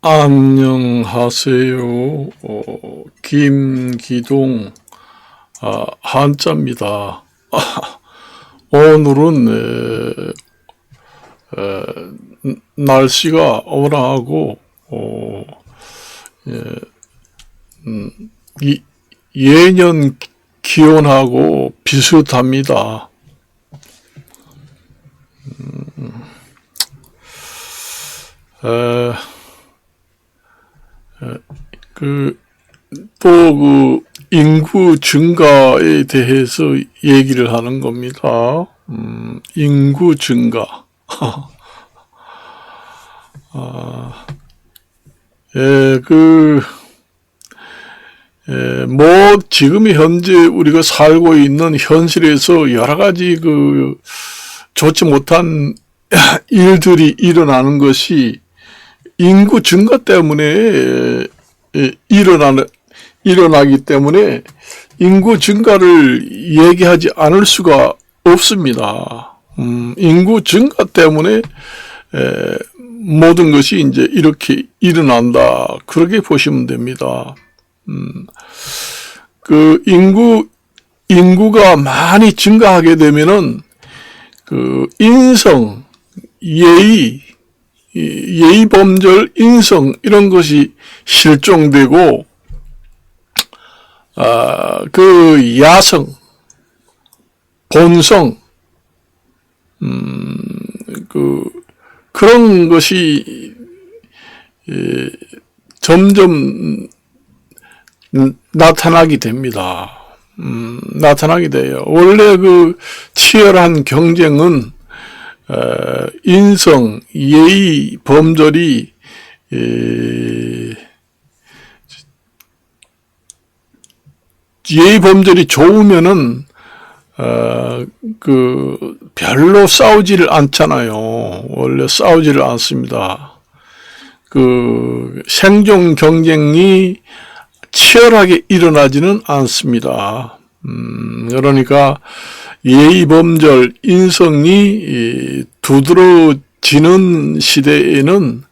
안녕하세요. 김기동 한자입니다. 오늘은 날씨가 어랑하고 예년 기온하고 비슷합니다. 또 인구 증가에 대해서 얘기를 하는 겁니다. 인구 증가. 지금 현재 우리가 살고 있는 현실에서 여러 가지 좋지 못한 일들이 일어나는 것이 인구 증가 때문에 일어나기 때문에 인구 증가를 얘기하지 않을 수가 없습니다. 인구 증가 때문에 모든 것이 이제 이렇게 일어난다. 그렇게 보시면 됩니다. 인구가 많이 증가하게 되면은 인성, 예의 범절, 인성 이런 것이 실종되고 야성, 본성 그런 것이 점점 나타나게 됩니다. 나타나게 돼요. 원래 치열한 경쟁은 인성, 예의, 범절이 예의 범절이 좋으면은 별로 싸우지를 않잖아요. 원래 싸우지를 않습니다. 생존 경쟁이 치열하게 일어나지는 않습니다. 그러니까 예의 범절, 인성이 두드러지는 시대에는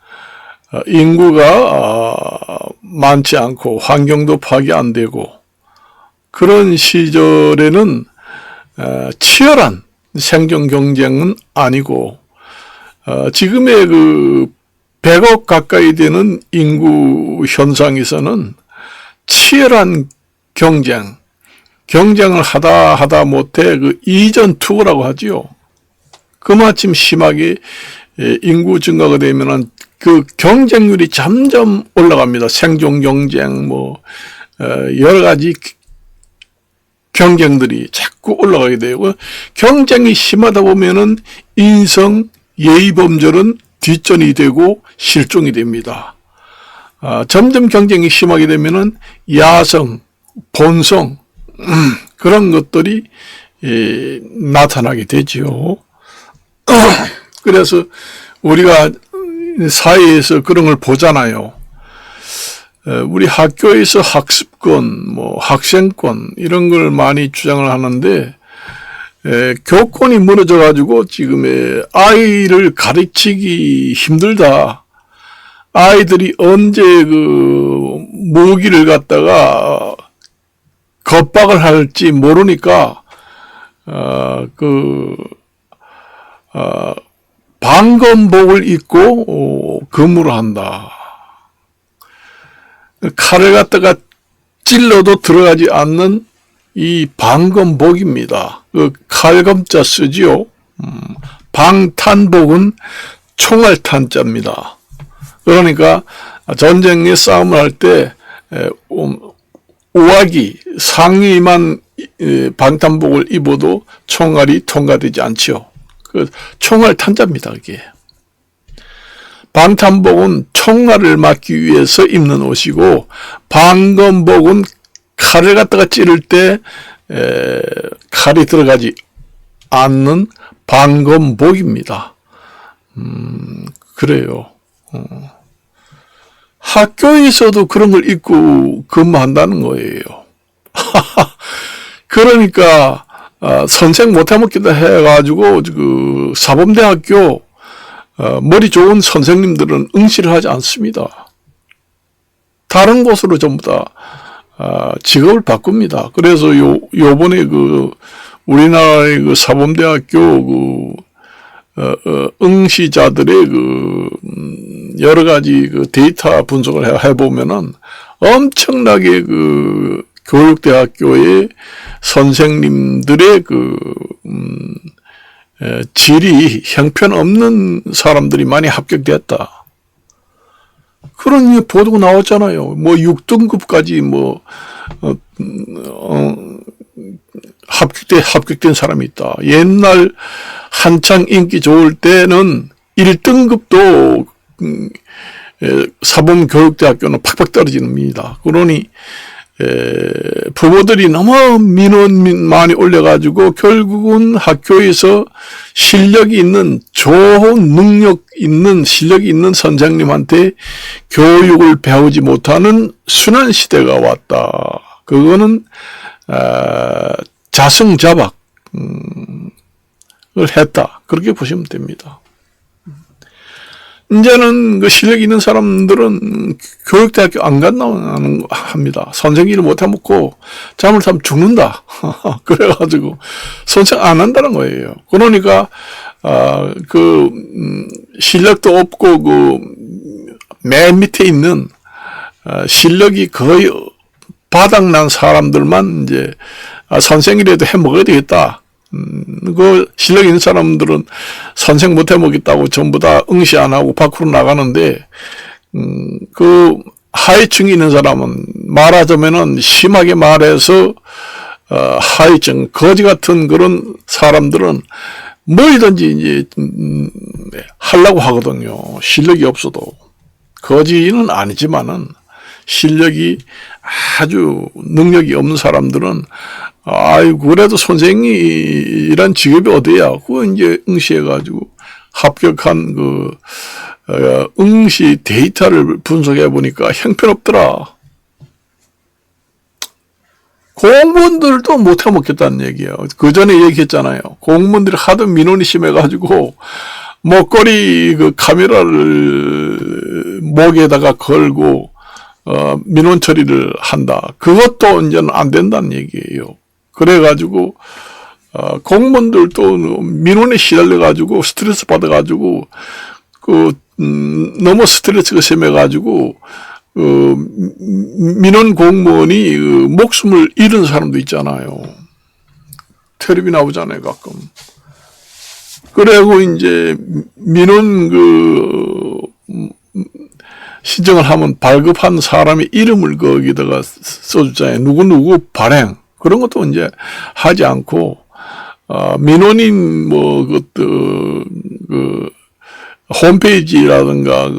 인구가 많지 않고 환경도 파괴 안 되고 그런 시절에는 치열한 생존 경쟁은 아니고 지금의 100억 가까이 되는 인구 현상에서는 치열한 경쟁을 하다 못해 이전 투구라고 하지요. 그마침 심하게 인구 증가가 되면은 경쟁률이 점점 올라갑니다. 생존 경쟁, 여러 가지 경쟁들이 자꾸 올라가게 되고, 경쟁이 심하다 보면은 인성, 예의 범절은 뒷전이 되고 실종이 됩니다. 점점 경쟁이 심하게 되면은 야성, 본성, 그런 것들이 나타나게 되지요. 그래서 우리가 사회에서 그런 걸 보잖아요. 우리 학교에서 학습권, 학생권 이런 걸 많이 주장을 하는데 교권이 무너져 가지고 지금의 아이를 가르치기 힘들다. 아이들이 언제 무기를 갖다가 겁박을 할지 모르니까 방검복을 입고 근무를 한다. 칼을 갖다가 찔러도 들어가지 않는 이 방검복입니다. 칼검자 쓰지요. 방탄복은 총알탄자입니다. 그러니까 전쟁에 싸움을 할 때 우아기 상의만 방탄복을 입어도 총알이 통과되지 않지요. 총알 탄자입니다. 이게 방탄복은 총알을 막기 위해서 입는 옷이고 방검복은 칼을 갖다가 찌를 때 칼이 들어가지 않는 방검복입니다. 그래요. 학교에서도 그런 걸 입고 근무한다는 거예요. 그러니까 선생 못해먹기도 해가지고 사범대학교 머리 좋은 선생님들은 응시를 하지 않습니다. 다른 곳으로 전부 다 직업을 바꿉니다. 그래서 요번에 우리나라의 사범대학교 응시자들의 여러 가지 데이터 분석을 해보면은 엄청나게 교육대학교의 선생님들의 질이 형편없는 사람들이 많이 합격됐다. 그런 보도가 나왔잖아요. 6등급까지 합격된 사람이 있다. 옛날 한창 인기 좋을 때는 1등급도 사범교육대학교는 팍팍 떨어집니다. 그러니 부모들이 너무 민원 많이 올려가지고 결국은 학교에서 실력이 있는 좋은 능력 있는 실력이 있는 선생님한테 교육을 배우지 못하는 순환 시대가 왔다. 그거는 자승자박을 했다. 그렇게 보시면 됩니다. 이제는 실력 있는 사람들은 교육대학교 안 간다고 합니다. 선생 일을 못 해먹고 잘못하면 죽는다. 그래가지고 선생 안 한다는 거예요. 그러니까 실력도 없고 맨 밑에 있는 실력이 거의 바닥난 사람들만 이제 선생이라도 해먹어야 되겠다. 실력 있는 사람들은 선생 못 해먹겠다고 전부 다 응시 안 하고 밖으로 나가는데, 하위층에 있는 사람은 말하자면은 심하게 말해서, 하위층, 거지 같은 그런 사람들은 뭐이든지 이제, 하려고 하거든요. 실력이 없어도. 거지는 아니지만은, 실력이 아주 능력이 없는 사람들은 그래도 선생이란 직업이 어디야? 그거 이제 응시해가지고 합격한 응시 데이터를 분석해 보니까 형편없더라. 공무원들도 못해 먹겠다는 얘기예요. 그 전에 얘기했잖아요. 공무원들이 하도 민원이 심해가지고 목걸이 카메라를 목에다가 걸고 민원 처리를 한다. 그것도 이제는 안 된다는 얘기예요. 그래가지고, 공무원들도 민원에 시달려가지고, 스트레스 받아가지고, 너무 스트레스가 심해가지고, 민원 공무원이 목숨을 잃은 사람도 있잖아요. 텔레비 나오잖아요, 가끔. 그래고 이제, 민원 신청을 하면 발급한 사람의 이름을 거기다가 써주잖아요. 누구누구 발행. 그런 것도 이제 하지 않고, 민원인 홈페이지라든가,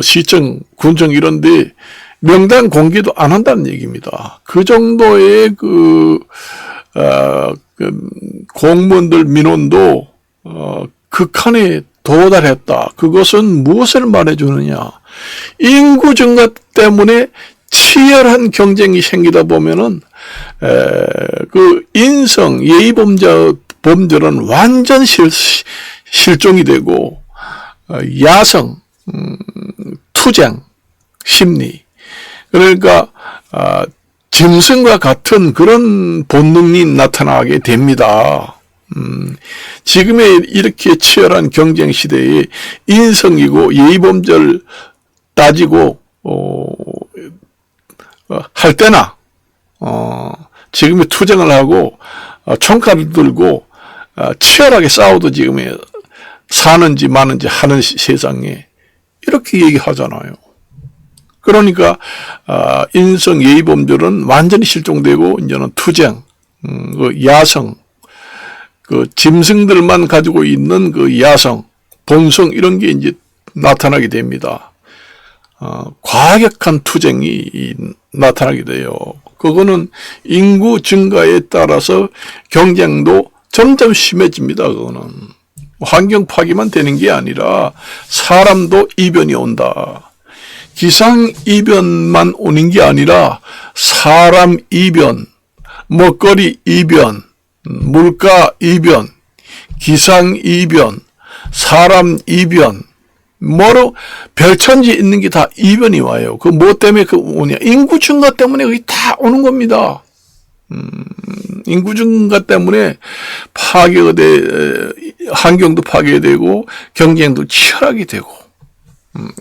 시청, 군청 이런데 명단 공개도 안 한다는 얘기입니다. 그 정도의 공무원들 민원도, 극한에 도달했다. 그것은 무엇을 말해주느냐. 인구 증가 때문에 치열한 경쟁이 생기다 보면은, 인성, 예의범절은 완전 실종이 되고, 야성, 투쟁, 심리. 그러니까, 짐승과 같은 그런 본능이 나타나게 됩니다. 지금의 이렇게 치열한 경쟁 시대에 인성이고 예의범절 따지고, 할 때나, 지금의 투쟁을 하고, 총칼을 들고, 치열하게 싸워도 지금에 사는지 마는지 하는 세상에 이렇게 얘기하잖아요. 그러니까, 인성 예의범절은 완전히 실종되고, 이제는 투쟁, 야성, 짐승들만 가지고 있는 야성, 본성, 이런 게 이제 나타나게 됩니다. 과격한 투쟁이 나타나게 돼요. 그거는 인구 증가에 따라서 경쟁도 점점 심해집니다. 그거는 환경 파괴만 되는 게 아니라 사람도 이변이 온다. 기상 이변만 오는 게 아니라 사람 이변, 먹거리 이변, 물가 이변, 기상 이변, 사람 이변, 뭐로 별천지 있는 게 다 이변이 와요. 그 뭐 때문에 그 오냐? 인구 증가 때문에 그게 다 오는 겁니다. 인구 증가 때문에 파괴가 환경도 파괴되고 경쟁도 치열하게 되고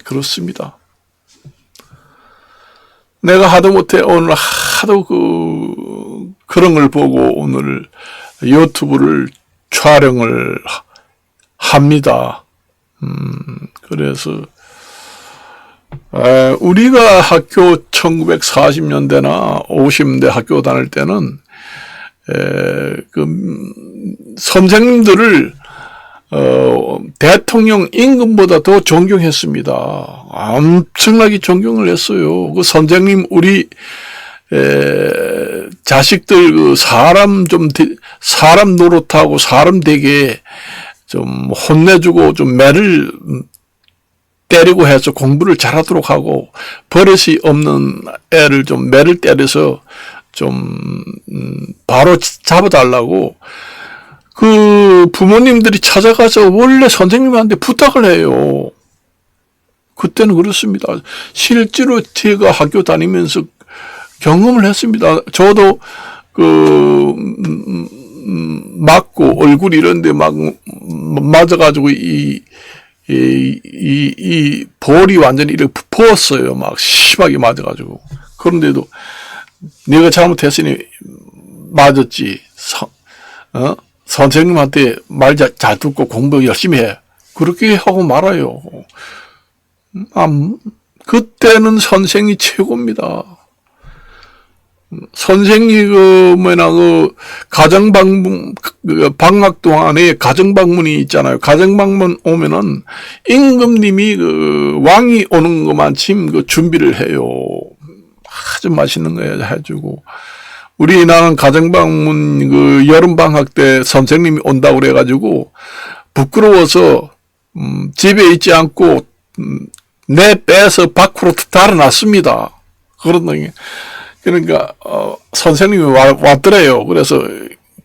그렇습니다. 내가 하도 못해 오늘 하도 그런 걸 보고 오늘 유튜브를 촬영을 합니다. 그래서 우리가 학교 1940년대나 50년대 학교 다닐 때는 선생님들을 대통령 임금보다 더 존경했습니다. 엄청나게 존경을 했어요. 그 선생님 우리 자식들 사람 노릇하고 사람 되게 좀 혼내주고 좀 매를 때리고 해서 공부를 잘하도록 하고 버릇이 없는 애를 좀 매를 때려서 좀 바로 잡아달라고 그 부모님들이 찾아가서 원래 선생님한테 부탁을 해요. 그때는 그렇습니다. 실제로 제가 학교 다니면서 경험을 했습니다. 저도 맞고 얼굴 이런데 막 맞아가지고 이 볼이 완전히 이렇게 부었어요. 막 심하게 맞아가지고. 그런데도 내가 잘못했으니 맞았지. 선생님한테 말 잘 듣고 공부 열심히 해. 그렇게 하고 말아요. 그때는 선생이 최고입니다. 선생님이나 가정방문, 방학 동안에 가정방문이 있잖아요. 가정방문 오면은 임금님이 왕이 오는 것만큼 준비를 해요. 아주 맛있는 거 해주고. 나는 가정방문 여름방학 때 선생님이 온다고 그래가지고 부끄러워서 집에 있지 않고 내 빼서 밖으로 달아놨습니다. 그러니까 선생님이 왔더래요. 그래서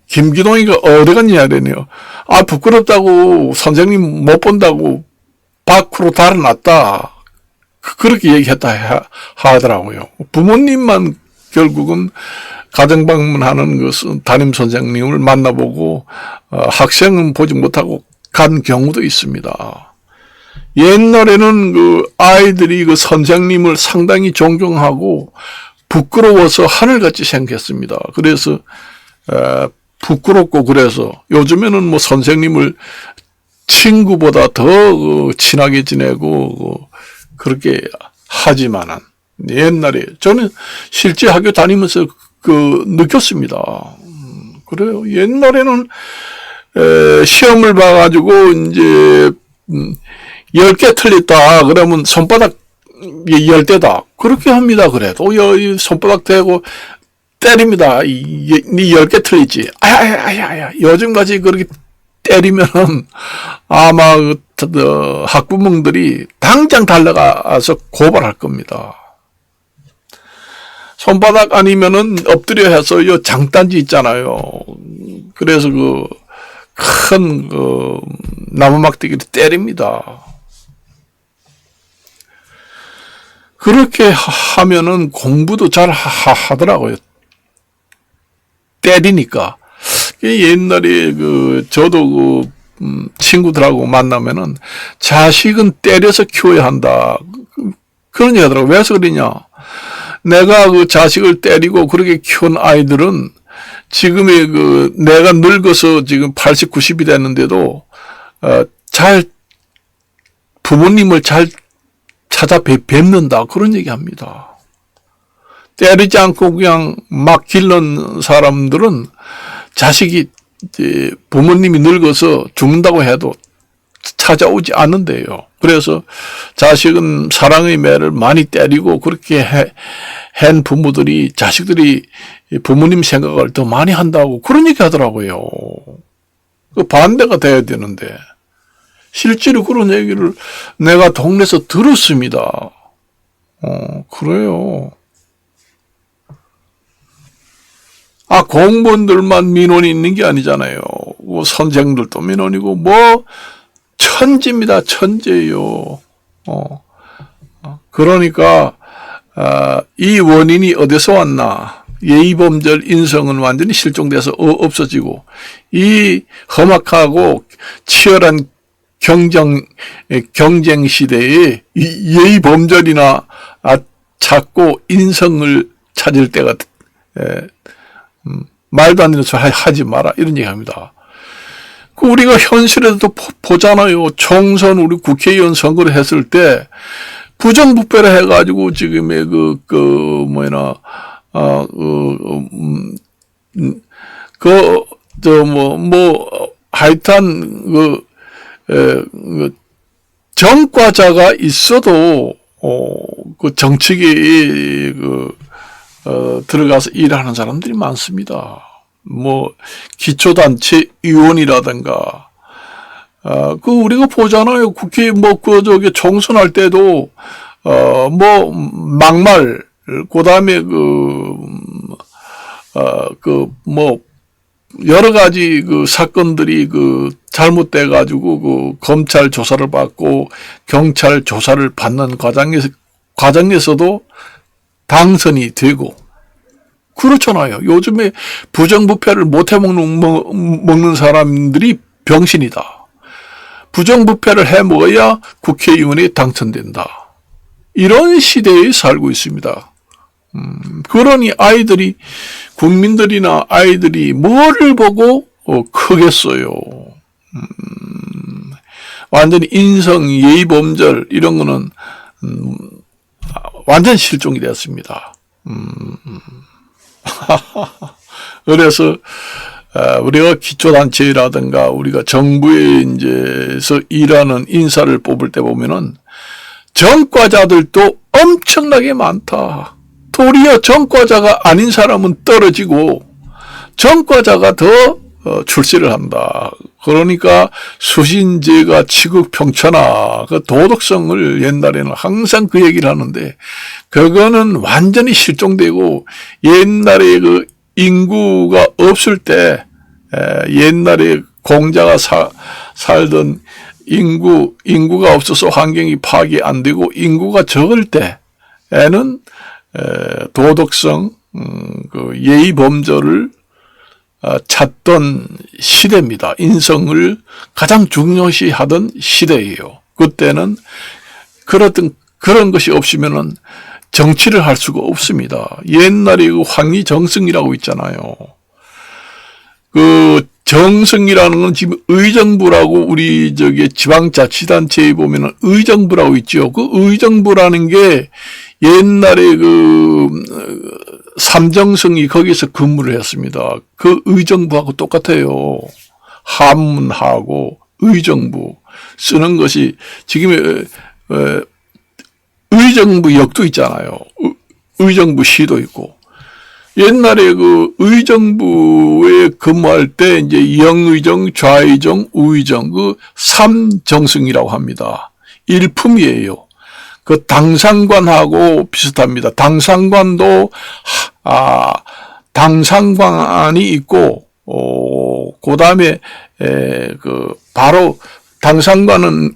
김기동이가 어디 갔냐 그러네요. 부끄럽다고 선생님 못 본다고 밖으로 달아놨다. 그렇게 얘기했다 하더라고요. 부모님만 결국은 가정방문하는 것은 담임 선생님을 만나보고 학생은 보지 못하고 간 경우도 있습니다. 옛날에는 아이들이 선생님을 상당히 존경하고 부끄러워서 하늘같이 생겼습니다. 그래서 부끄럽고 그래서 요즘에는 뭐 선생님을 친구보다 더 친하게 지내고 그렇게 하지만은 옛날에 저는 실제 학교 다니면서 느꼈습니다. 그래요. 옛날에는 시험을 봐가지고 이제 10개 틀렸다 그러면 손바닥 10대다 그렇게 합니다. 그래도 손바닥 대고 때립니다. 네 10개 틀리지. 아야 요즘까지 그렇게 때리면은 아마 학부모들이 당장 달려가서 고발할 겁니다. 손바닥 아니면은 엎드려 해서 장단지 있잖아요. 그래서 큰 나무 막대기를 때립니다. 그렇게 하면은 공부도 잘 하더라고요. 때리니까. 옛날에 저도 친구들하고 만나면은 자식은 때려서 키워야 한다. 그런 얘기 하더라고요. 왜서 그러냐. 내가 자식을 때리고 그렇게 키운 아이들은 지금의 내가 늙어서 지금 80, 90이 됐는데도 부모님을 잘 찾아 뵙는다. 그런 얘기 합니다. 때리지 않고 그냥 막 기른 사람들은 자식이 부모님이 늙어서 죽는다고 해도 찾아오지 않는데요. 그래서 자식은 사랑의 매를 많이 때리고 그렇게 한 부모들이 자식들이 부모님 생각을 더 많이 한다고 그런 얘기 하더라고요. 반대가 돼야 되는데 실제로 그런 얘기를 내가 동네에서 들었습니다. 그래요. 공무원들만 민원이 있는 게 아니잖아요. 선생들도 민원이고 천재입니다. 천재예요. 그러니까 이 원인이 어디서 왔나? 예의범절 인성은 완전히 실종돼서 없어지고, 이 험악하고 치열한 경쟁 시대에 예의범절이나 찾고 인성을 찾을 때가, 말도 안 되는 소리 하지 마라, 이런 얘기 합니다. 우리가 현실에도 보잖아요. 총선 우리 국회의원 선거를 했을 때 부정부패를 해가지고 지금의 하여튼 전과자가 있어도 정치계에 들어가서 일하는 사람들이 많습니다. 기초단체 의원이라든가, 우리가 보잖아요. 국회, 총선할 때도, 막말, 그 다음에, 여러 가지 사건들이 잘못돼가지고, 검찰 조사를 받고, 경찰 조사를 받는 과정에서도 당선이 되고, 그렇잖아요. 요즘에 부정부패를 못해 먹는 사람들이 병신이다. 부정부패를 해 먹어야 국회의원이 당선된다. 이런 시대에 살고 있습니다. 그러니 국민들이나 아이들이 뭐를 보고 크겠어요. 완전히 인성, 예의범절 이런 거는 완전 실종이 되었습니다. 그래서 우리가 기초단체라든가 우리가 정부에 이제서 일하는 인사를 뽑을 때 보면은 전과자들도 엄청나게 많다. 도리어 전과자가 아닌 사람은 떨어지고 전과자가 더 출세를 한다. 그러니까 수신제가 치국평천하, 도덕성을 옛날에는 항상 그 얘기를 하는데, 그거는 완전히 실종되고, 옛날에 인구가 없을 때, 옛날에 공자가 살던 인구가 없어서 환경이 파악이 안 되고, 인구가 적을 때에는, 도덕성, 예의범절을 찾던 시대입니다. 인성을 가장 중요시하던 시대예요. 그때는 그런 것이 없으면은 정치를 할 수가 없습니다. 옛날에 황리정승이라고 있잖아요. 정승이라는 건 지금 의정부라고 우리 지방자치단체에 보면은 의정부라고 있죠. 의정부라는 게 옛날에 삼정승이 거기서 근무를 했습니다. 의정부하고 똑같아요. 한문하고 의정부 쓰는 것이 지금의 의정부역도 있잖아요. 의정부시도 있고. 옛날에 의정부에 근무할 때 이제 영의정, 좌의정, 우의정 삼정승이라고 합니다. 일품이에요. 당상관하고 비슷합니다. 당상관도, 당상관이 있고, 그 다음에, 바로, 당상관은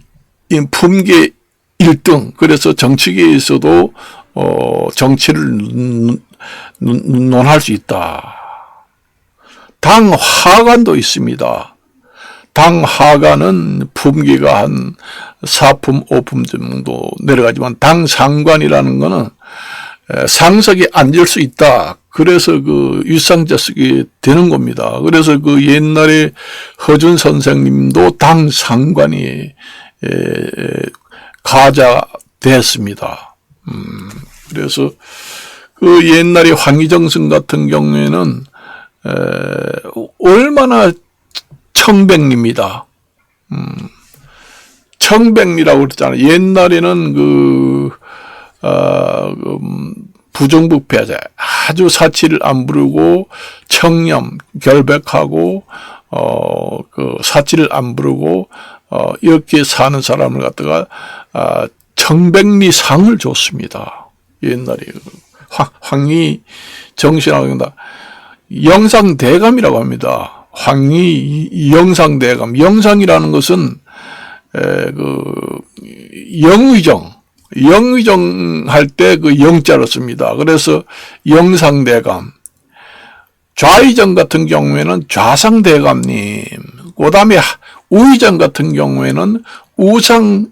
품계 1등. 그래서 정치계에서도, 정치를 논할 수 있다. 당하관도 있습니다. 당하관은 품계가 한 4품, 5품 정도 내려가지만 당상관이라는 거는 상석에 앉을 수 있다. 그래서 윗상자석이 되는 겁니다. 그래서 옛날에 허준 선생님도 당상관이 가자됐습니다. 그래서 옛날에 황희정승 같은 경우에는 얼마나 청백리입니다. 청백리라고 그랬잖아요. 옛날에는 부정부패 아주 사치를 안 부르고 청렴 결백하고 사치를 안 부르고 이렇게 사는 사람을 갖다가 청백리 상을 줬습니다. 옛날에 황희 정신하고 한다. 영상대감이라고 합니다. 황희 영상대감. 영상이라는 것은 영의정 할 때 그 영자를 씁니다. 그래서 영상대감. 좌의정 같은 경우에는 좌상대감님, 그 다음에 우의정 같은 경우에는 우상대감님,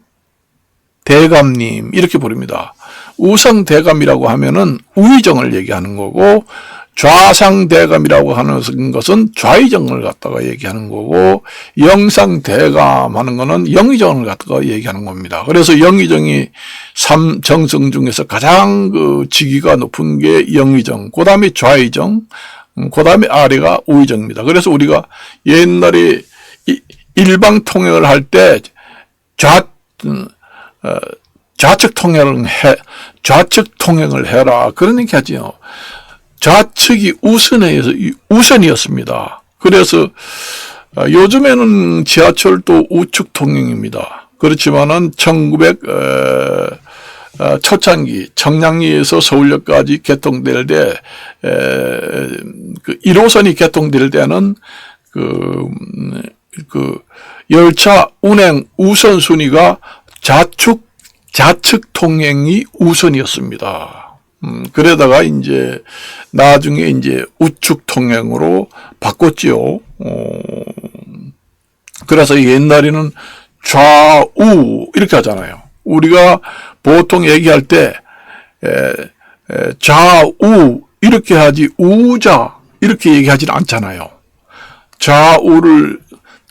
이렇게 부릅니다. 우상대감이라고 하면은 우의정을 얘기하는 거고, 좌상대감이라고 하는 것은 좌의정을 갖다가 얘기하는 거고, 영상대감 하는 거는 영의정을 갖다가 얘기하는 겁니다. 그래서 영의정이 3정성 중에서 가장 그 직위가 높은 게 영의정, 그 다음에 좌의정, 그 다음에 아래가 우의정입니다. 그래서 우리가 옛날에 일방 통행을 할 때 좌측 통행을 해라. 그런 얘기 하지요. 좌측이 우선이었습니다. 그래서 요즘에는 지하철도 우측 통행입니다. 그렇지만은 1900 초창기 청량리에서 서울역까지 개통될 때, 그 1호선이 개통될 때는 그 열차 운행 우선순위가 좌측 통행이 우선이었습니다. 그러다가 이제 나중에 이제 우측 통행으로 바꿨지요. 그래서 옛날에는 좌우 이렇게 하잖아요. 우리가 보통 얘기할 때 좌우 이렇게 하지 우자 이렇게 얘기하지는 않잖아요. 좌우를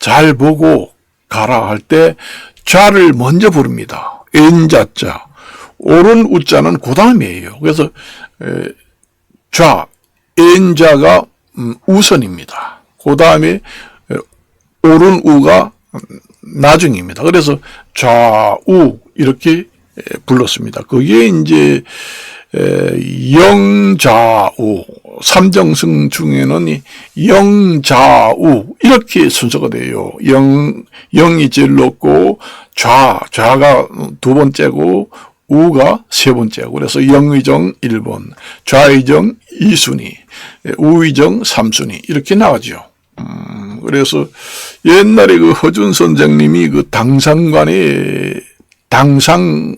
잘 보고 가라 할 때 좌를 먼저 부릅니다. N자자. 오른 우자는 그 다음이에요. 그래서 좌, N자가 우선입니다. 그 다음에 오른 우가 나중입니다. 그래서 좌우 이렇게 불렀습니다. 그게 이제 영좌우, 삼정승 중에는 영좌우 이렇게 순서가 돼요. 영이 제일 높고 좌가 두 번째고 우가 세 번째고, 그래서 영의정 1번, 좌의정 2순위, 우의정 3순위 이렇게 나가죠. 그래서 옛날에 그 허준 선생님이 그 당상관이라는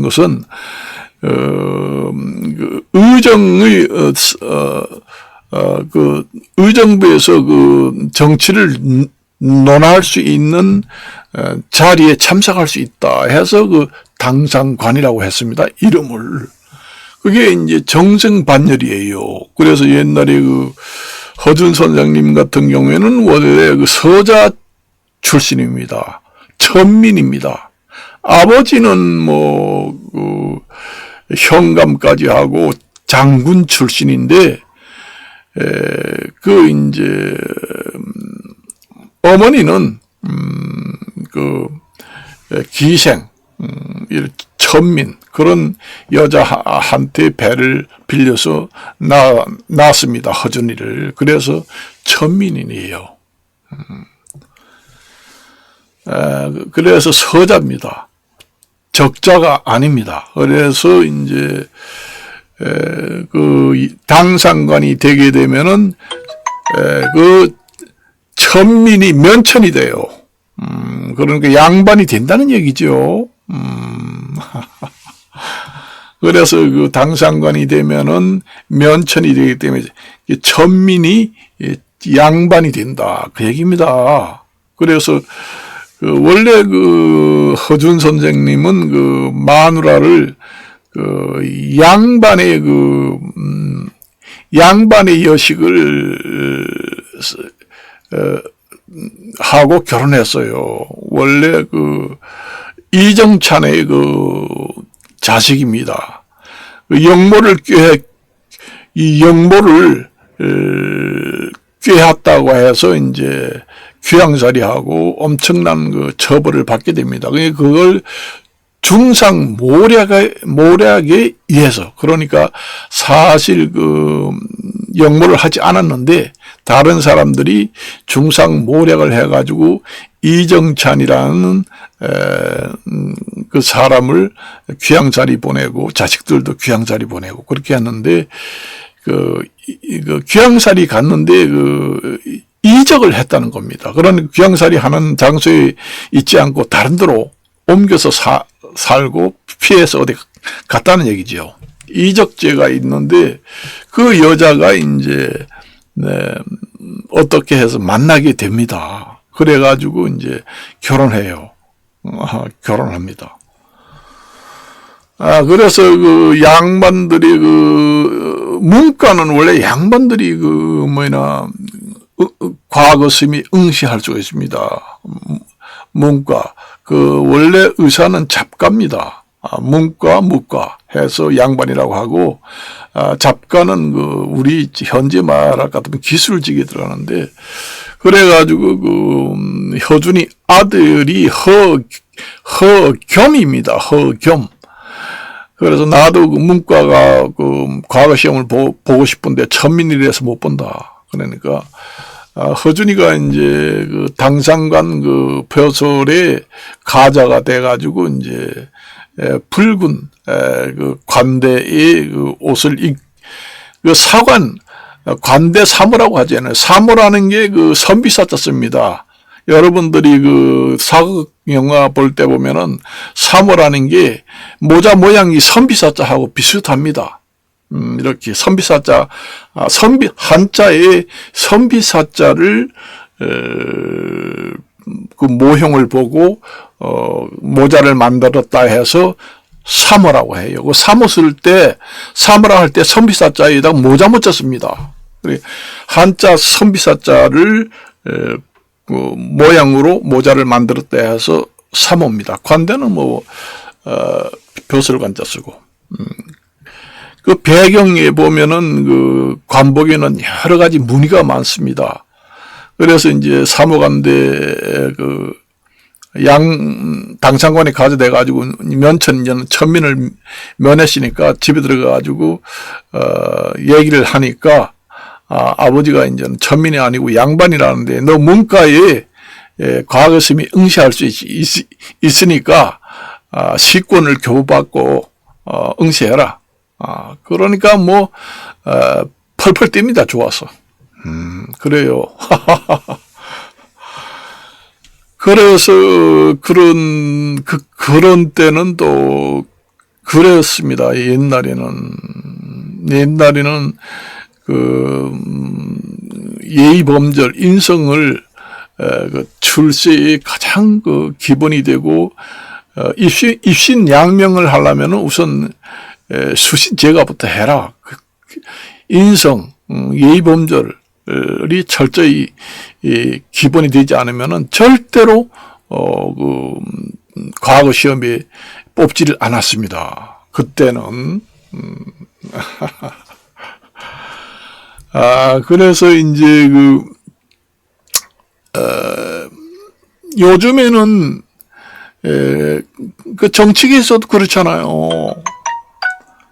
것은 그 의정의 그 의정부에서 그 정치를 논할 수 있는 자리에 참석할 수 있다 해서 그 당상관이라고 했습니다. 이름을. 그게 이제 정승반열이에요. 그래서 옛날에 그 허준 선생님 같은 경우에는 원래 그 서자 출신입니다. 천민입니다. 아버지는 그 현감까지 하고 장군 출신인데, 이제, 어머니는, 기생, 천민, 그런 여자한테 배를 빌려서 낳았습니다. 허준이를. 그래서 천민이에요. 그래서 서자입니다. 적자가 아닙니다. 그래서 이제 그 당상관이 되게 되면은 그 천민이 면천이 돼요. 그러니까 양반이 된다는 얘기죠. 그래서 그 당상관이 되면은 면천이 되기 때문에 천민이 양반이 된다. 그 얘기입니다. 그래서 원래 그 허준 선생님은 그 마누라를 그 양반의 여식을 하고 결혼했어요. 원래 그 이정찬의 그 자식입니다. 이 영모를 꾀했다고 해서 이제 귀양살이하고 엄청난 그 처벌을 받게 됩니다. 그걸 중상 모략에 의해서, 그러니까 사실 그 영모를 하지 않았는데 다른 사람들이 중상 모략을 해가지고 이정찬이라는 그 사람을 귀양살이 보내고 자식들도 귀양살이 보내고 그렇게 했는데 그 귀양살이 갔는데 이적을 했다는 겁니다. 그러니까 귀양살이 하는 장소에 있지 않고 다른 데로 옮겨서 살고 피해서 어디 갔다는 얘기죠. 이적죄가 있는데 그 여자가 이제 어떻게 해서 만나게 됩니다. 그래가지고 이제 결혼해요. 결혼합니다. 그래서 그 양반들이 문과는 원래 양반들이 과거심이 응시할 수가 있습니다. 문과. 원래 의사는 잡가입니다. 문과, 무과 해서 양반이라고 하고, 잡가는 우리 현재 말할 것 같으면 기술직에 들어가는데, 그래가지고, 효준이 아들이 허겸입니다. 허겸. 그래서 나도 문과가 과거 시험을 보고 싶은데 천민이라서 못 본다. 그러니까, 허준이가 이제 당상관 벼슬의 가자가 돼가지고 이제 붉은 관대의 옷을 사관 관대 사모라고 하잖아요. 사모라는 게 선비사자 씁니다. 여러분들이 사극 영화 볼 때 보면은 사모라는 게 모자 모양이 선비사자하고 비슷합니다. 이렇게 선비사자, 한자에 선비사자를, 모형을 보고, 모자를 만들었다 해서 사모라고 해요. 사모 사모라 할 때 선비사자에다가 모자 못 쳤습니다. 한자 선비사자를, 모양으로 모자를 만들었다 해서 사모입니다. 관대는 벼슬관자 쓰고. 배경에 보면은 관복에는 여러 가지 무늬가 많습니다. 그래서 이제 사모관대 당상관이 가져돼 가지고 면천이는 천민을 면했으니까 집에 들어가 가지고 얘기를 하니까 아버지가 이제는 천민이 아니고 양반이라는데 너 문과에 과거심이 응시할 수 있으니까 시권을 교부받고 응시해라. 그러니까 펄펄 뜁니다. 좋아서. 그래요. 그래서 그런 때는 또 그랬습니다. 옛날에는 예의범절, 인성을 출세의 가장 기본이 되고, 입신 양명을 하려면은 우선 수신제가부터 해라. 인성, 예의범절이 철저히 기본이 되지 않으면은 절대로 과거 시험에 뽑지를 않았습니다. 그때는 그래서 이제 요즘에는 정치계에서도 그렇잖아요.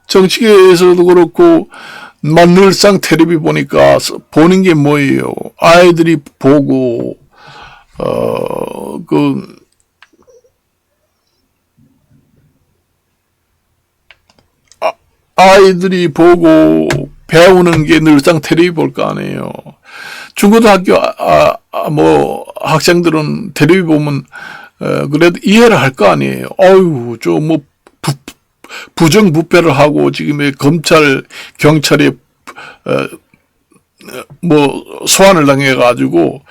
정치계에서도 그렇고, 늘상 텔레비 보니까 보는 게 뭐예요? 아이들이 보고, 아이들이 보고 배우는 게 늘상 텔레비 볼 거 아니에요. 중고등학교, 학생들은 텔레비 보면, 그래도 이해를 할 거 아니에요. 어휴, 부정부패를 하고 지금의 검찰, 경찰에 소환을 당해가지고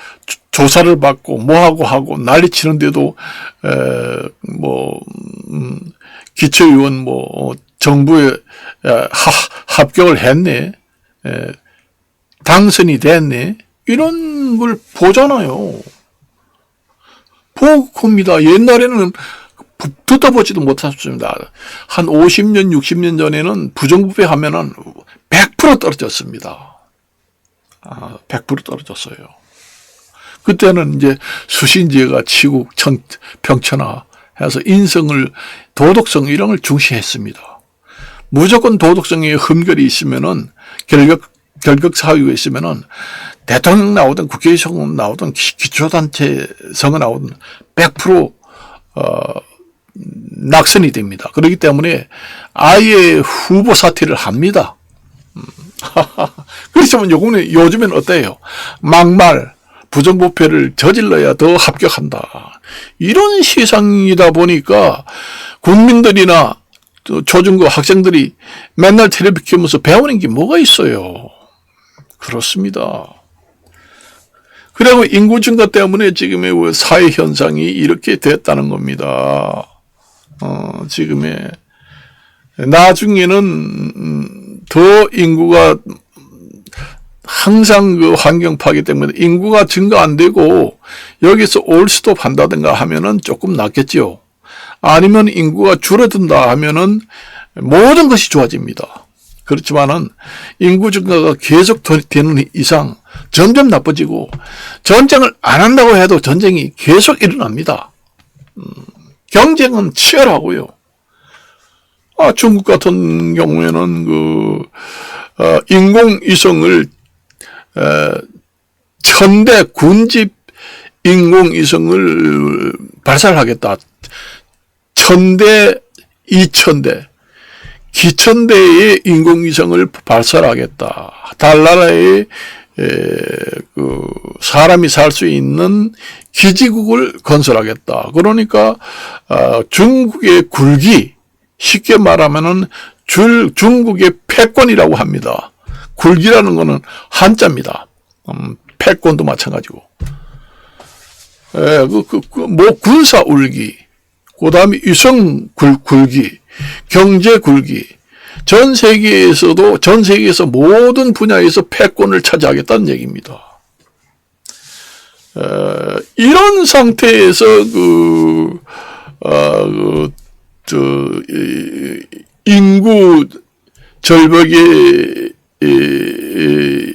조사를 받고 하고 난리치는데도 기초의원 정부에 합격을 했네, 당선이 됐네, 이런 걸 보잖아요. 보고 큽니다. 옛날에는 듣다 보지도 못했습니다. 한 50년, 60년 전에는 부정부패 하면은 100% 떨어졌습니다. 100% 떨어졌어요. 그때는 이제 수신제가 치국, 평천화 해서 인성을, 도덕성 이런 걸 중시했습니다. 무조건 도덕성에 흠결이 있으면은, 결격 사유가 있으면은, 대통령 나오든 국회의원 나오든 기초단체 선거 나오든 100% 낙선이 됩니다. 그렇기 때문에 아예 후보 사퇴를 합니다. 그렇지만 요즘엔 어때요? 막말, 부정부패를 저질러야 더 합격한다. 이런 시상이다 보니까 국민들이나 초중고 학생들이 맨날 텔레비 키우면서 배우는 게 뭐가 있어요. 그렇습니다. 그리고 인구 증가 때문에 지금의 사회 현상이 이렇게 됐다는 겁니다. 지금의 나중에는 더 인구가 항상 그 환경 파괴 때문에 인구가 증가 안 되고 여기서 올스톱 한다든가 하면은 조금 낫겠죠. 아니면 인구가 줄어든다 하면은 모든 것이 좋아집니다. 그렇지만은 인구 증가가 계속 되는 이상 점점 나빠지고 전쟁을 안 한다고 해도 전쟁이 계속 일어납니다. 경쟁은 치열하고요. 중국 같은 경우에는 인공위성을 1000대 군집 인공위성을 발사하겠다. 1000대, 2000대, 기천대의 인공위성을 발사하겠다. 달나라에 사람이 살 수 있는 기지국을 건설하겠다. 그러니까 중국의 굴기, 쉽게 말하면은 중국의 패권이라고 합니다. 굴기라는 거는 한자입니다. 패권도 마찬가지고. 군사 울기, 그 다음에 위성 굴기, 경제 굴기, 전 세계에서 모든 분야에서 패권을 차지하겠다는 얘기입니다. 이런 상태에서 인구 절벽에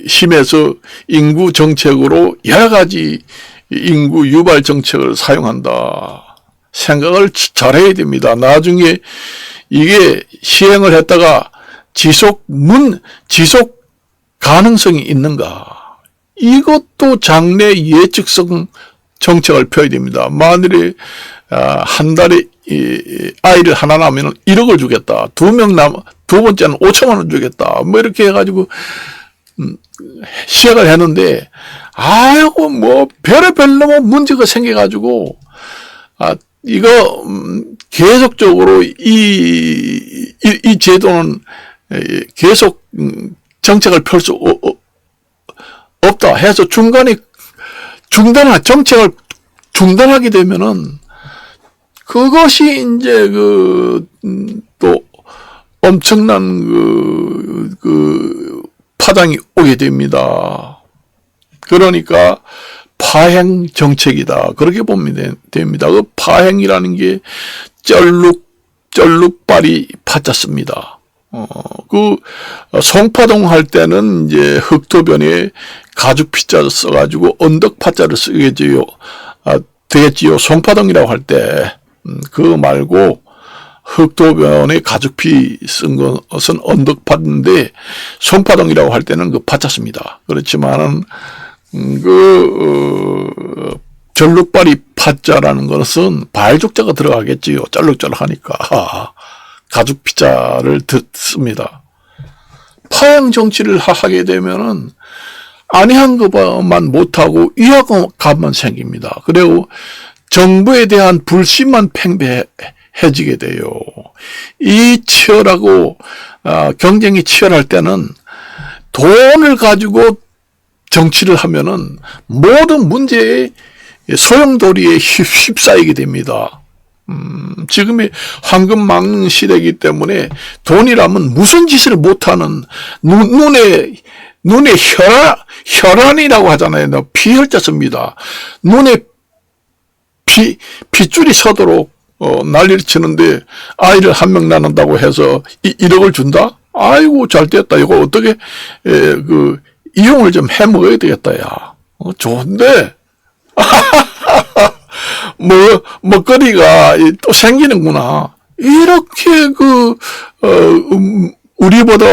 심해서 인구 정책으로 여러 가지 인구 유발 정책을 사용한다. 생각을 잘해야 됩니다. 나중에 이게 시행을 했다가 지속 가능성이 있는가. 이것도 장래 예측성 정책을 펴야 됩니다. 만일에 한 달에 아이를 하나 낳으면 1억을 주겠다. 두 번째는 5천만 원 주겠다. 뭐 이렇게 해가지고 시행을 했는데 아이고 별의별 너무 문제가 생겨가지고 이거 계속적으로 이 제도는 계속 정책을 펼 수 없다 해서 정책을 중단하게 되면은 그것이 이제 또 엄청난 파장이 오게 됩니다. 그러니까 파행 정책이다. 그렇게 보면 됩니다. 그 파행이라는 게 쩔룩발이 파짰습니다. 송파동 할 때는 이제 흑토변에 가죽 피자를 써가지고 언덕 파자를 쓰겠지요. 되겠지요. 송파동이라고 할 때, 그거 말고 흑토변에 가죽피 쓴 것은 언덕 파인데 송파동이라고 할 때는 그 파짰습니다. 그렇지만은 절룩발이 파자라는 것은 발족자가 들어가겠지요. 짤룩짤룩하니까 가죽 피자를 씁니다. 파행 정치를 하게 되면은 아니한 것만 못하고 위화감만 생깁니다. 그리고 정부에 대한 불신만 팽배해지게 돼요. 이 치열하고 경쟁이 치열할 때는 돈을 가지고 정치를 하면은 모든 문제에 소용돌이에 휩싸이게 됩니다. 지금의 황금망 시대이기 때문에 돈이라면 무슨 짓을 못하는 눈에 혈안이라고 하잖아요. 피혈자 씁니다. 눈에 핏줄이 서도록 난리를 치는데 아이를 한 명 낳는다고 해서 1억을 준다? 아이고 잘 됐다. 이거 어떻게 이용을 좀 해 먹어야 되겠다. 야. 좋은데 먹거리가 또 생기는구나. 이렇게 우리보다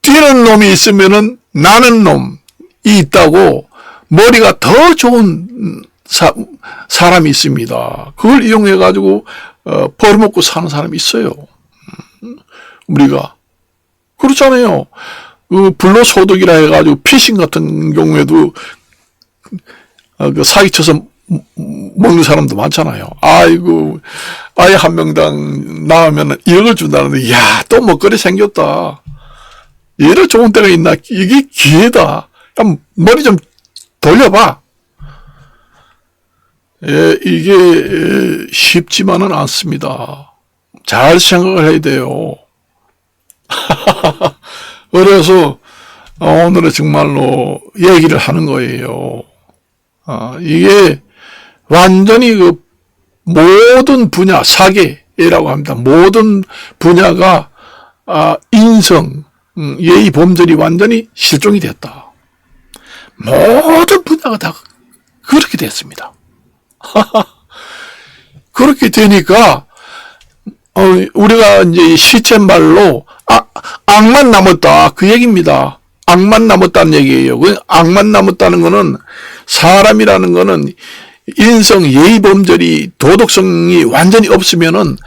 뛰는 놈이 있으면은 나는 놈이 있다고 머리가 더 좋은 사람이 있습니다. 그걸 이용해 가지고 벌어먹고 사는 사람이 있어요. 우리가 그렇잖아요. 불로소득이라 해가지고 피싱 같은 경우에도 그 사기쳐서 먹는 사람도 많잖아요. 아이고, 아이 한 명당 나오면 1억을 준다는데, 야, 또 먹거리 생겼다. 이래 좋은 데가 있나? 이게 기회다. 그럼 머리 좀 돌려봐. 예, 이게 쉽지만은 않습니다. 잘 생각을 해야 돼요. 그래서 오늘은 정말로 얘기를 하는 거예요. 이게 완전히 그 모든 분야, 사계라고 합니다. 모든 분야가 인성, 예의, 범절이 완전히 실종이 됐다. 모든 분야가 다 그렇게 됐습니다. 그렇게 되니까 우리가 이제 시쳇말로 악만 남았다 그 얘기입니다. 악만 남았다는 얘기예요. 악만 남았다는 거는 사람이라는 거는 인성, 예의, 범절이 도덕성이 완전히 없으면은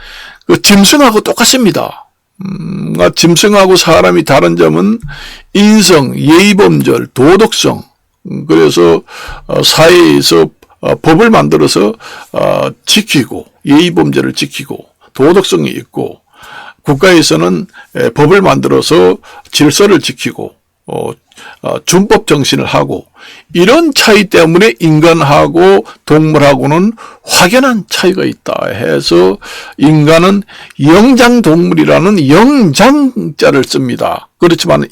그 짐승하고 똑같습니다. 짐승하고 사람이 다른 점은 인성, 예의, 범절, 도덕성. 그래서 사회에서 법을 만들어서 지키고 예의, 범절을 지키고 도덕성이 있고 국가에서는 법을 만들어서 질서를 지키고 준법 정신을 하고 이런 차이 때문에 인간하고 동물하고는 확연한 차이가 있다 해서 인간은 영장동물이라는 영장자를 씁니다. 그렇지만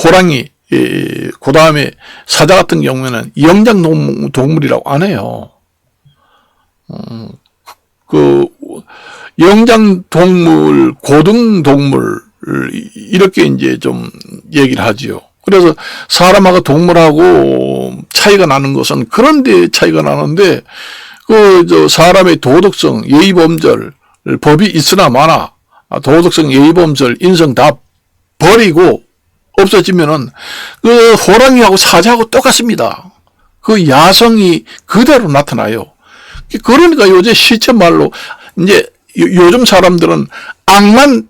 호랑이 그 다음에 사자 같은 경우에는 영장동물이라고 안 해요. 그 영장동물, 고등동물 이렇게 이제 좀 얘기를 하지요. 그래서 사람하고 동물하고 차이가 나는 것은 그런 데 차이가 나는데 사람의 도덕성, 예의, 범절 법이 있으나 마나 도덕성, 예의, 범절, 인성 다 버리고 없어지면은 그 호랑이하고 사자하고 똑같습니다. 그 야성이 그대로 나타나요. 그러니까 요새 시쳇말로 이제 요즘 사람들은 악만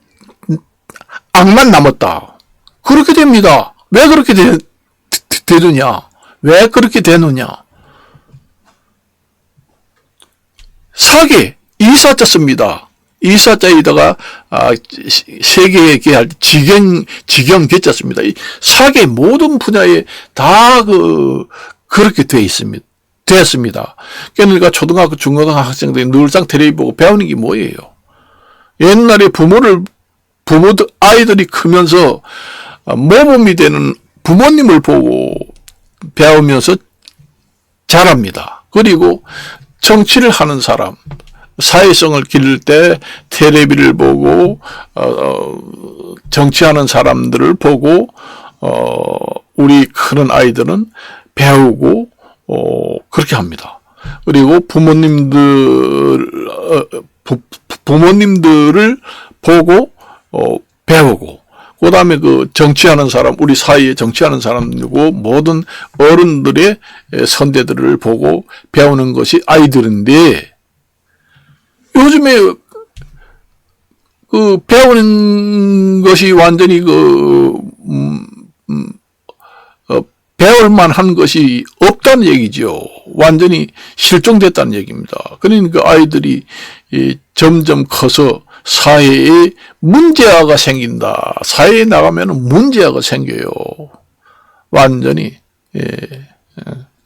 남았다. 그렇게 됩니다. 왜 그렇게 되느냐? 왜 그렇게 되느냐? 사계, 이사자 씁니다. 이사자에다가 세계에 계할 지경 개자 씁니다. 사계 모든 분야에 다 그렇게 돼 있습니다. 됐습니다. 그러니까 초등학교, 중고등학교 학생들이 늘상 텔레비 보고 배우는 게 뭐예요? 옛날에 아이들이 크면서 모범이 되는 부모님을 보고 배우면서 자랍니다. 그리고 정치를 하는 사람, 사회성을 기를 때 텔레비를 보고 정치하는 사람들을 보고 우리 크는 아이들은 배우고 그렇게 합니다. 그리고 부모님들을 보고 배우고 그 다음에 그 정치하는 사람, 우리 사회에 정치하는 사람들고 모든 어른들의 선대들을 보고 배우는 것이 아이들인데 요즘에 배우는 것이 완전히 배울 만한 것이 없다는 얘기죠. 완전히 실종됐다는 얘기입니다. 그러니까 아이들이 점점 커서 사회에 문제아가 생긴다. 사회에 나가면 문제아가 생겨요. 완전히.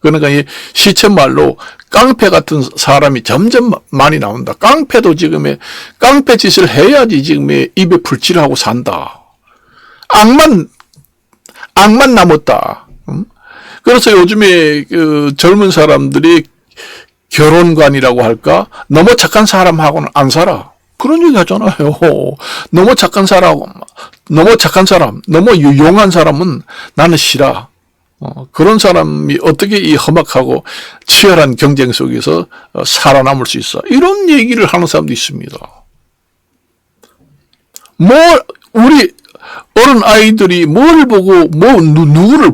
그러니까 이 시쳇말로 깡패 같은 사람이 점점 많이 나온다. 깡패도 지금의 깡패 짓을 해야지 지금의 입에 풀칠을 하고 산다. 악만 남았다. 그래서 요즘에 젊은 사람들이 결혼관이라고 할까? 너무 착한 사람하고는 안 살아. 그런 얘기 하잖아요. 너무 착한 사람, 너무 유용한 사람은 나는 싫어. 그런 사람이 어떻게 이 험악하고 치열한 경쟁 속에서 살아남을 수 있어. 이런 얘기를 하는 사람도 있습니다. 우리 어른 아이들이 뭘 보고, 누구를,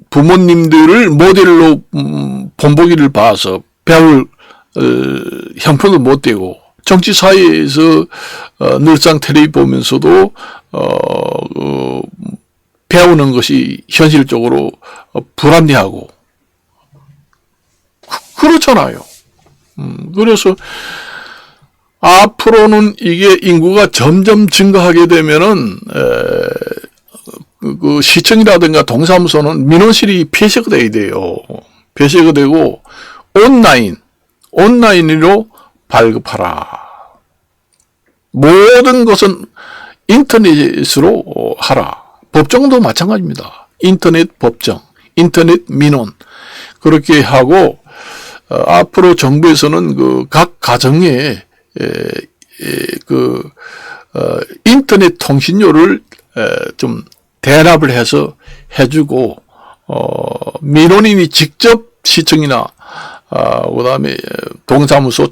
부모님들을 모델로 본보기를 봐서 배울 형편을 못 되고, 정치 사회에서 늘상 텔레비 보면서도 배우는 것이 현실적으로 불합리하고 그렇잖아요. 그래서 앞으로는 이게 인구가 점점 증가하게 되면은 그 시청이라든가 동사무소는 민원실이 폐쇄가 돼야 돼요. 폐쇄가 되고 온라인으로 발급하라. 모든 것은 인터넷으로 하라. 법정도 마찬가지입니다. 인터넷 법정, 인터넷 민원 그렇게 하고 앞으로 정부에서는 그 각 가정에 인터넷 통신료를 좀 대납을 해서 해주고 민원인이 직접 시청이나 그다음에 동사무소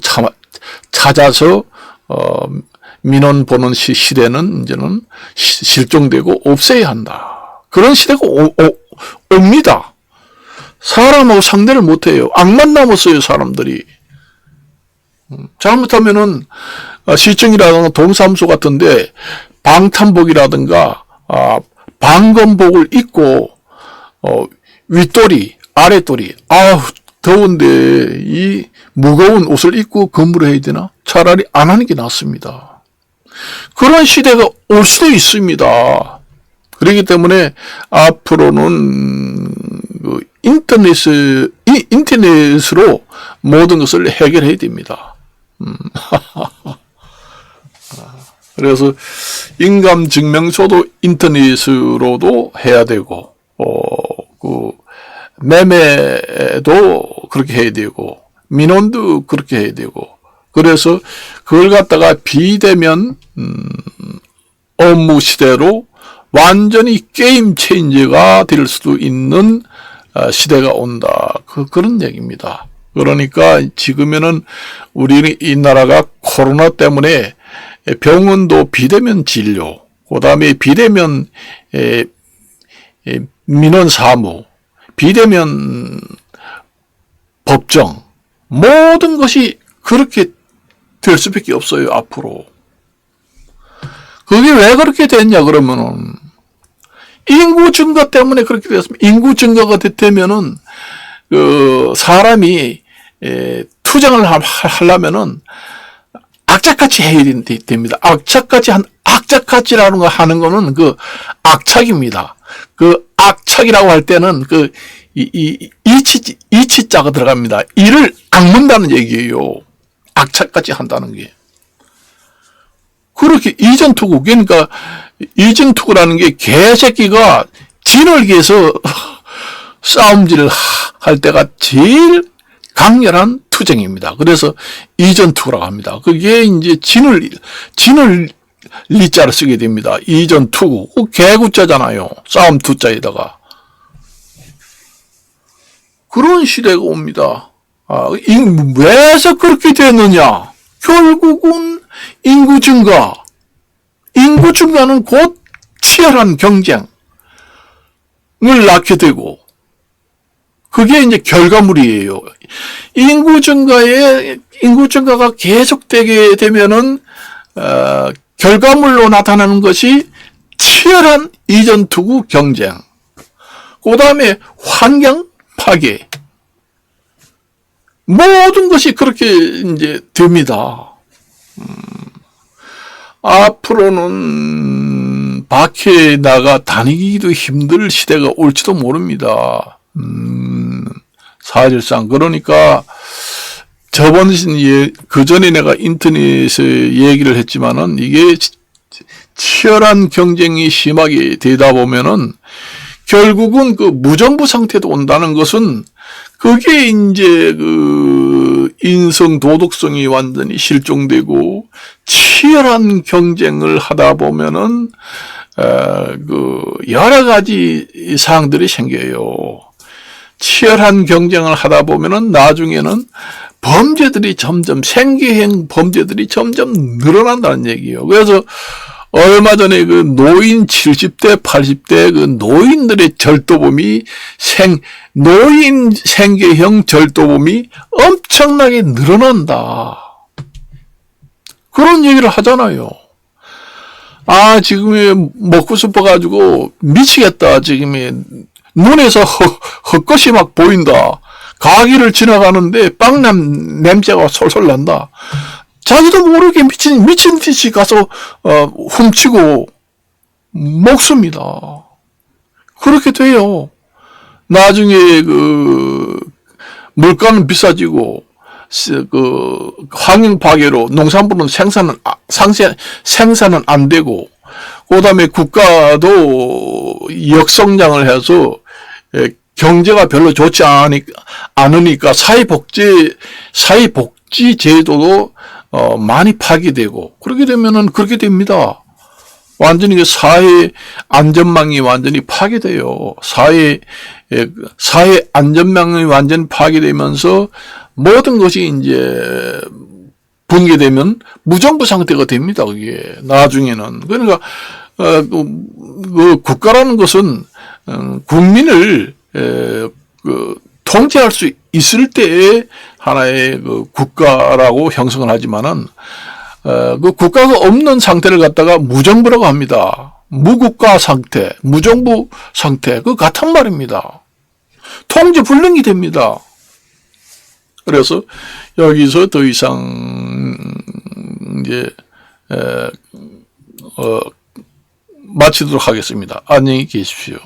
찾아서 민원 보는 시대는 이제는 실종되고 없애야 한다. 그런 시대가 옵니다. 사람하고 상대를 못해요. 악만 남았어요, 사람들이. 잘못하면은 시청이라든가 동사무소 같은데 방탄복이라든가 방검복을 입고 윗도리, 아랫도리, 더운데 이 무거운 옷을 입고 근무를 해야 되나? 차라리 안 하는 게 낫습니다. 그런 시대가 올 수도 있습니다. 그렇기 때문에 앞으로는 인터넷으로 모든 것을 해결해야 됩니다. 그래서 인감증명서도 인터넷으로도 해야 되고, 매매도 그렇게 해야 되고, 민원도 그렇게 해야 되고, 그래서 그걸 갖다가 비대면 업무 시대로 완전히 게임 체인저가 될 수도 있는 시대가 온다. 그런 얘기입니다. 그러니까 지금에는 우리 이 나라가 코로나 때문에 병원도 비대면 진료, 그 다음에 비대면 민원 사무, 비대면 법정, 모든 것이 그렇게 될 수밖에 없어요, 앞으로. 그게 왜 그렇게 됐냐, 그러면은. 인구 증가 때문에 그렇게 됐습니다. 인구 증가가 되면은, 사람이, 투쟁을 하려면은, 악착같이 해야 됩니다. 악착같이라는 거 하는 거는 악착입니다. 악착이라고 할 때는 이치자가 들어갑니다. 이를 악문다는 얘기예요. 악착같이 한다는 게. 그렇게 이전투구, 그러니까 이전투구라는 게 개새끼가 진을 위해서 싸움질을 할 때가 제일 강렬한 투쟁입니다. 그래서 이전투구라고 합니다. 그게 이제 진을 리자를 쓰게 됩니다. 이전투구. 개구자잖아요. 싸움 투자에다가. 그런 시대가 옵니다. 왜서 그렇게 됐느냐? 결국은 인구 증가. 인구 증가는 곧 치열한 경쟁을 낳게 되고, 그게 이제 결과물이에요. 인구 증가가 계속되게 되면은, 결과물로 나타나는 것이 치열한 이전투구 경쟁. 그 다음에 환경 파괴. 모든 것이 그렇게 이제 됩니다. 앞으로는 밖에 나가 다니기도 힘들 시대가 올지도 모릅니다. 사실상. 그러니까 그 전에 내가 인터넷에 얘기를 했지만은 이게 치열한 경쟁이 심하게 되다 보면은 결국은 무정부 상태도 온다는 것은 그게 이제 인성 도덕성이 완전히 실종되고 치열한 경쟁을 하다 보면은 여러 가지 사항들이 생겨요. 치열한 경쟁을 하다 보면은 나중에는 범죄들이 생계형 범죄들이 점점 늘어난다는 얘기예요. 그래서 얼마 전에 노인 70대, 80대 노인들의 절도범이 노인 생계형 절도범이 엄청나게 늘어난다. 그런 얘기를 하잖아요. 아, 지금 먹고 싶어가지고 미치겠다. 지금 눈에서 헛것이 막 보인다. 가게를 지나가는데 빵 냄새가 솔솔 난다. 자기도 모르게 미친 듯이 가서 훔치고 먹습니다. 그렇게 돼요. 나중에 물가는 비싸지고 환경 파괴로 농산물은 생산은 안 되고, 그 다음에 국가도 역성장을 해서 경제가 별로 좋지 않으니까 사회복지 제도도 많이 파괴되고, 그렇게 되면은 그렇게 됩니다. 완전히 사회 안전망이 완전히 파괴돼요. 사회 안전망이 완전히 파괴되면서 모든 것이 이제 붕괴되면 무정부 상태가 됩니다. 그게 나중에는. 그러니까 그 국가라는 것은 국민을 통제할 수 있을 때의 하나의 국가라고 형성을 하지만은 그 국가가 없는 상태를 갖다가 무정부라고 합니다. 무국가 상태, 무정부 상태, 그 같은 말입니다. 통제 불능이 됩니다. 그래서 여기서 더 이상 이제 마치도록 하겠습니다. 안녕히 계십시오.